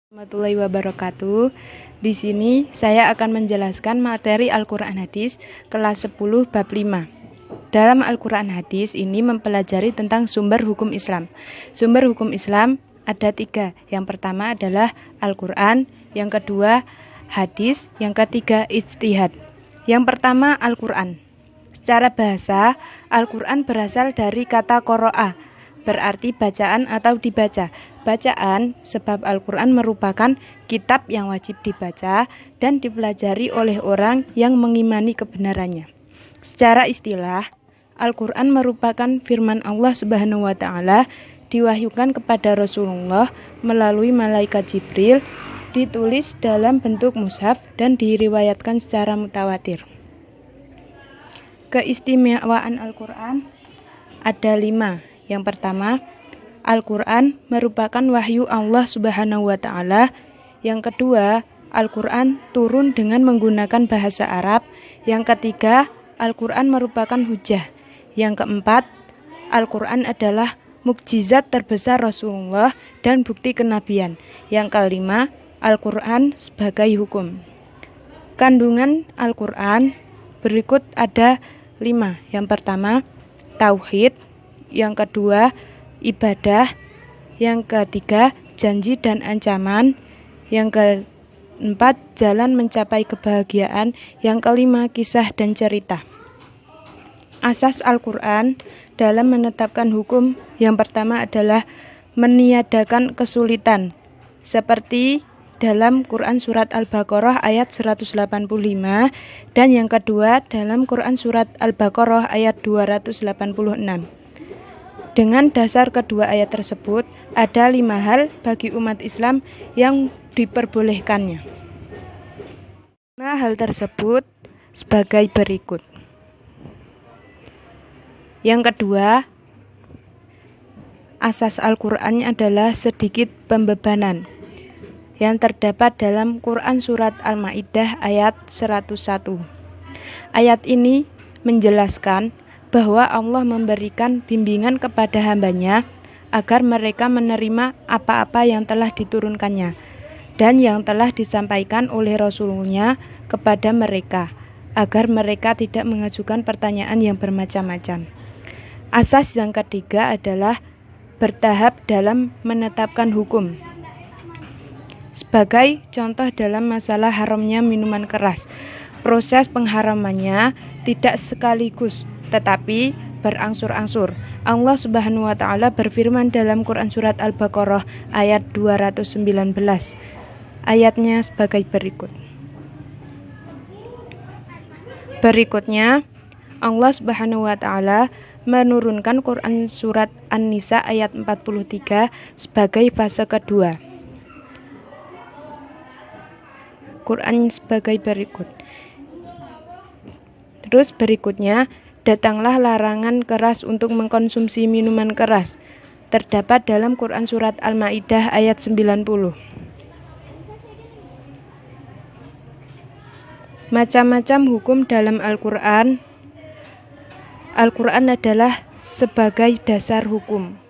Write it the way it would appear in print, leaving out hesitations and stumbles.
Warahmatullahi wabarakatuh. Di sini saya akan menjelaskan materi Al-Quran Hadis kelas 10 bab 5. Dalam Al-Quran Hadis ini mempelajari tentang sumber hukum Islam. Sumber hukum Islam ada 3. Yang pertama adalah Al-Quran, yang kedua hadis, yang ketiga ijtihad. Yang pertama Al-Quran. Secara bahasa, Al-Quran berasal dari kata qoro'a, berarti bacaan atau dibaca. Bacaan sebab Al-Quran merupakan kitab yang wajib dibaca dan dipelajari oleh orang yang mengimani kebenarannya. Secara istilah, Al-Quran merupakan firman Allah Subhanahu wa Ta'ala, diwahyukan kepada Rasulullah melalui malaikat Jibril, ditulis dalam bentuk mushaf dan diriwayatkan secara mutawatir. Keistimewaan Al-Quran ada 5. Yang pertama, Al-Quran merupakan wahyu Allah Subhanahu wa Ta'ala. Yang kedua, Al-Quran turun dengan menggunakan bahasa Arab. Yang ketiga, Al-Quran merupakan hujah. Yang keempat, Al-Quran adalah mukjizat terbesar Rasulullah dan bukti kenabian. Yang kelima, Al-Quran sebagai hukum. Kandungan Al-Quran berikut ada 5. Yang pertama, tauhid. Yang kedua, ibadah. Yang ketiga, janji dan ancaman. Yang keempat, jalan mencapai kebahagiaan. Yang kelima, kisah dan cerita. Asas Al-Quran dalam menetapkan hukum yang pertama adalah meniadakan kesulitan, seperti dalam Quran Surat Al-Baqarah ayat 185, dan yang kedua dalam Quran Surat Al-Baqarah ayat 286. Dengan dasar kedua ayat tersebut, ada 5 hal bagi umat Islam yang diperbolehkannya. 5 hal tersebut sebagai berikut. Yang kedua, asas Al-Quran adalah sedikit pembebanan yang terdapat dalam Quran Surat Al-Ma'idah ayat 101. Ayat ini menjelaskan bahwa Allah memberikan bimbingan kepada hambanya agar mereka menerima apa-apa yang telah diturunkannya dan yang telah disampaikan oleh Rasulnya kepada mereka, agar mereka tidak mengajukan pertanyaan yang bermacam-macam. Asas yang ketiga adalah bertahap dalam menetapkan hukum. Sebagai contoh dalam masalah haramnya minuman keras, proses pengharamannya tidak sekaligus tetapi berangsur-angsur. Allah Subhanahu wa Ta'ala berfirman dalam Quran Surat Al-Baqarah ayat 219. Ayatnya sebagai berikut. Berikutnya, Allah Subhanahu wa Ta'ala menurunkan Quran Surat An-Nisa ayat 43 sebagai fase kedua. Quran sebagai berikut. Terus berikutnya, datanglah larangan keras untuk mengkonsumsi minuman keras. Terdapat dalam Quran Surat Al-Ma'idah ayat 90. Macam-macam hukum dalam Al-Quran. Al-Quran adalah sebagai dasar hukum.